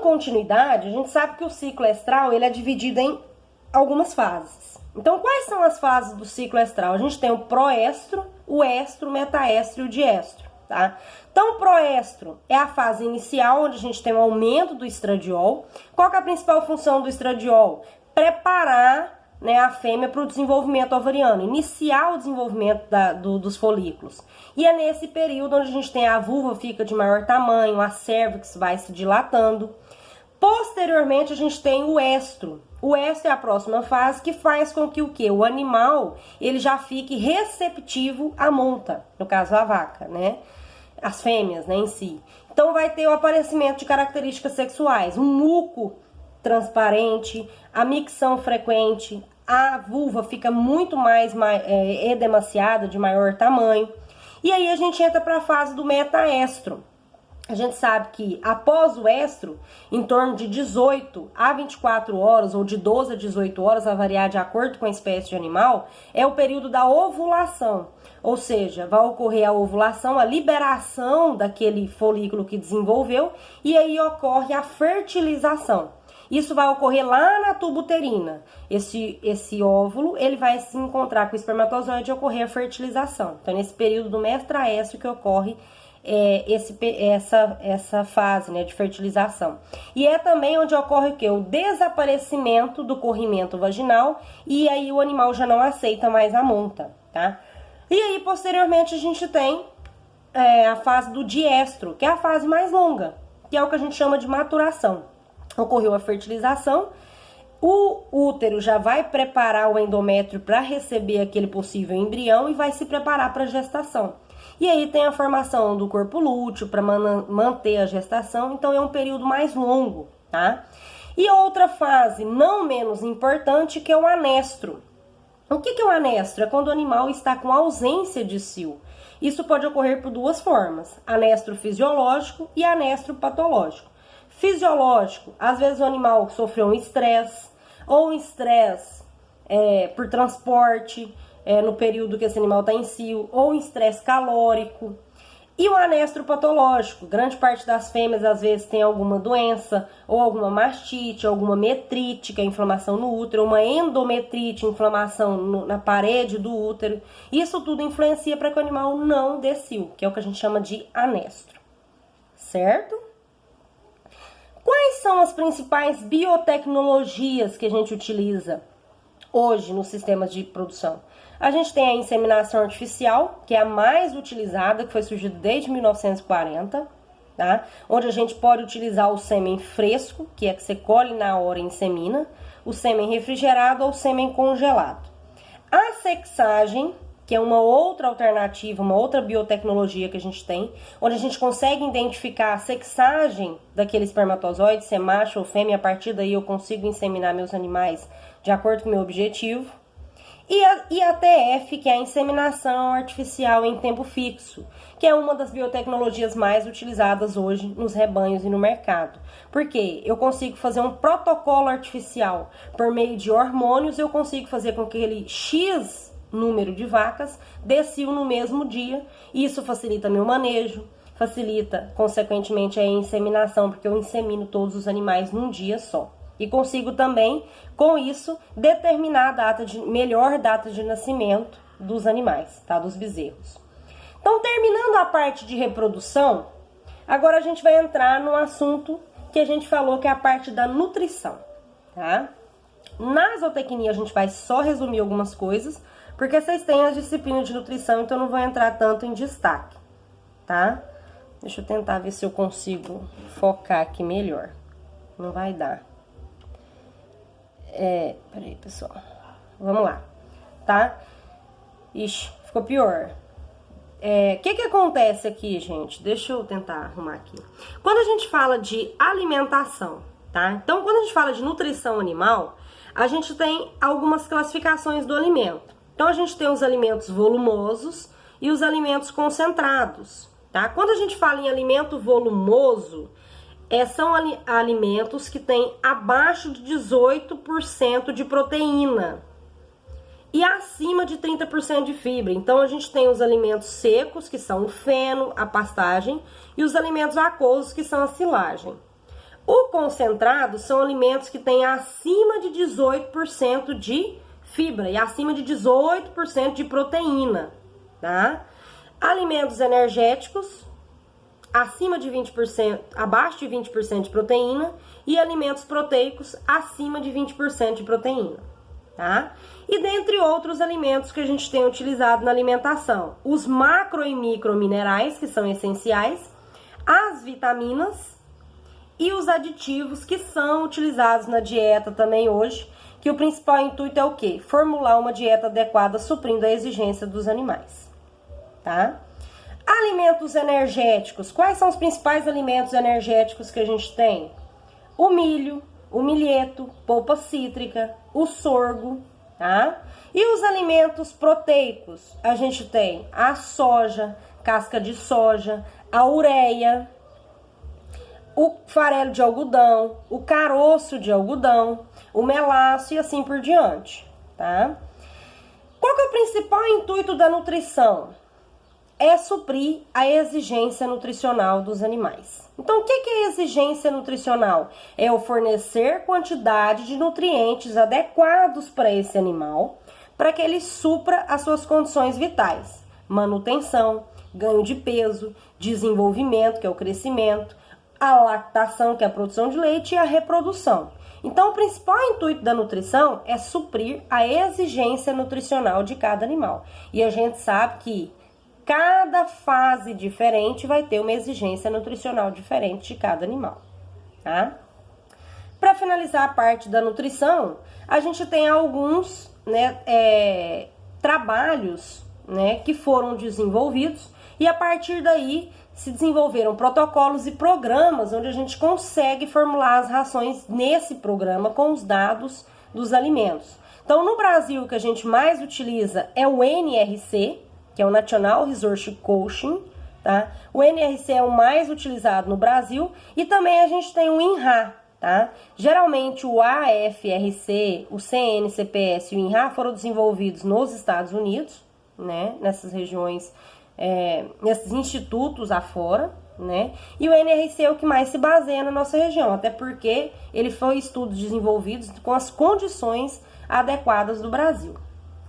continuidade, a gente sabe que o ciclo estral ele é dividido em algumas fases. Então, quais são as fases do ciclo estral? A gente tem o proestro, o estro, o metaestro e o diestro, tá? Então, o proestro é a fase inicial, onde a gente tem um aumento do estradiol. Qual que é a principal função do estradiol? Preparar, né, a fêmea para o desenvolvimento ovariano, iniciar o desenvolvimento dos folículos. E é nesse período onde a gente tem a vulva fica de maior tamanho, a cérvix vai se dilatando. Posteriormente, a gente tem o estro. O estro é a próxima fase que faz com que o quê? O animal ele já fique receptivo à monta, no caso a vaca, né? As fêmeas, né, em si. Então vai ter o aparecimento de características sexuais, um muco transparente, a micção frequente, a vulva fica muito mais edemaciada, de maior tamanho. E aí a gente entra para a fase do metaestro. A gente sabe que após o estro, em torno de 18 a 24 horas, ou de 12 a 18 horas, a variar de acordo com a espécie de animal, é o período da ovulação. Ou seja, vai ocorrer a ovulação, a liberação daquele folículo que desenvolveu, e aí ocorre a fertilização. Isso vai ocorrer lá na tuba uterina. Esse óvulo, ele vai se encontrar com o espermatozoide e ocorrer a fertilização. Então, nesse período do mestraestro que ocorre essa fase, né, de fertilização. E é também onde ocorre o quê? O desaparecimento do corrimento vaginal, e aí o animal já não aceita mais a monta, tá? E aí, posteriormente, a gente tem a fase do diestro, que é a fase mais longa, que é o que a gente chama de maturação. Ocorreu a fertilização, o útero já vai preparar o endométrio para receber aquele possível embrião e vai se preparar para a gestação. E aí tem a formação do corpo lúteo para manter a gestação, então é um período mais longo, tá? E outra fase não menos importante que é o anestro. O que é o anestro? É quando o animal está com ausência de cio. Isso pode ocorrer por duas formas, anestro fisiológico e anestro patológico. Fisiológico, às vezes o animal sofreu um estresse, ou um estresse por transporte, no período que esse animal está em cio, ou um estresse calórico. E o anestro patológico, grande parte das fêmeas às vezes tem alguma doença, ou alguma mastite, alguma metrite, que é inflamação no útero, uma endometrite, inflamação na parede do útero. Isso tudo influencia para que o animal não dê cio, que é o que a gente chama de anestro, certo? Quais são as principais biotecnologias que a gente utiliza hoje nos sistemas de produção? A gente tem a inseminação artificial, que é a mais utilizada, que foi surgida desde 1940, tá? Onde a gente pode utilizar o sêmen fresco, que é que você colhe na hora e insemina, o sêmen refrigerado ou o sêmen congelado. A sexagem, que é uma outra alternativa, uma outra biotecnologia que a gente tem, onde a gente consegue identificar a sexagem daquele espermatozoide, se é macho ou fêmea, a partir daí eu consigo inseminar meus animais de acordo com o meu objetivo. E a TF, que é a inseminação artificial em tempo fixo, que é uma das biotecnologias mais utilizadas hoje nos rebanhos e no mercado. Porque eu consigo fazer um protocolo artificial por meio de hormônios, eu consigo fazer com que aquele X número de vacas dê cio no mesmo dia, e isso facilita meu manejo, facilita, consequentemente, a inseminação, porque eu insemino todos os animais num dia só. E consigo também, com isso, determinar a melhor data de nascimento dos animais, tá? Dos bezerros. Então, terminando a parte de reprodução, agora a gente vai entrar no assunto que a gente falou, que é a parte da nutrição, tá? Na zootecnia a gente vai só resumir algumas coisas, porque vocês têm as disciplinas de nutrição, então eu não vou entrar tanto em destaque, tá? Deixa eu tentar ver se eu consigo focar aqui melhor. Não vai dar. Peraí, pessoal. Vamos lá, tá? Ixi, ficou pior. Que acontece aqui, gente? Deixa eu tentar arrumar aqui. Quando a gente fala de alimentação, tá? Então, quando a gente fala de nutrição animal, a gente tem algumas classificações do alimento. Então, a gente tem os alimentos volumosos e os alimentos concentrados, tá? Quando a gente fala em alimento volumoso, são alimentos que têm abaixo de 18% de proteína e acima de 30% de fibra. Então, a gente tem os alimentos secos, que são o feno, a pastagem, e os alimentos aquosos, que são a silagem. O concentrado são alimentos que têm acima de 18% de fibra e acima de 18% de proteína, tá? Alimentos energéticos, acima de 20%, abaixo de 20% de proteína, e alimentos proteicos acima de 20% de proteína, tá? E dentre outros alimentos que a gente tem utilizado na alimentação, os macro e micro minerais, que são essenciais, as vitaminas e os aditivos que são utilizados na dieta também hoje, que o principal intuito é o quê? Formular uma dieta adequada suprindo a exigência dos animais, tá? Alimentos energéticos. Quais são os principais alimentos energéticos que a gente tem? O milho, o milheto, polpa cítrica, o sorgo, tá? E os alimentos proteicos? A gente tem a soja, casca de soja, a ureia, o farelo de algodão, o caroço de algodão, o melaço e assim por diante, tá? Qual que é o principal intuito da nutrição? É suprir a exigência nutricional dos animais. Então, o que é exigência nutricional? É o fornecer quantidade de nutrientes adequados para esse animal, para que ele supra as suas condições vitais. Manutenção, ganho de peso, desenvolvimento, que é o crescimento, a lactação, que é a produção de leite, e a reprodução. Então, o principal intuito da nutrição é suprir a exigência nutricional de cada animal. E a gente sabe que cada fase diferente vai ter uma exigência nutricional diferente de cada animal, tá? Para finalizar a parte da nutrição, a gente tem alguns, trabalhos, que foram desenvolvidos, e a partir daí se desenvolveram protocolos e programas onde a gente consegue formular as rações nesse programa com os dados dos alimentos. Então, no Brasil, o que a gente mais utiliza é o NRC, que é o National Resource Coaching, tá? O NRC é o mais utilizado no Brasil, e também a gente tem o INRA, tá? Geralmente o AFRC, o CNCPS e o INRA foram desenvolvidos nos Estados Unidos, nessas regiões, nesses institutos afora, e o NRC é o que mais se baseia na nossa região, até porque ele foi estudos desenvolvidos com as condições adequadas do Brasil.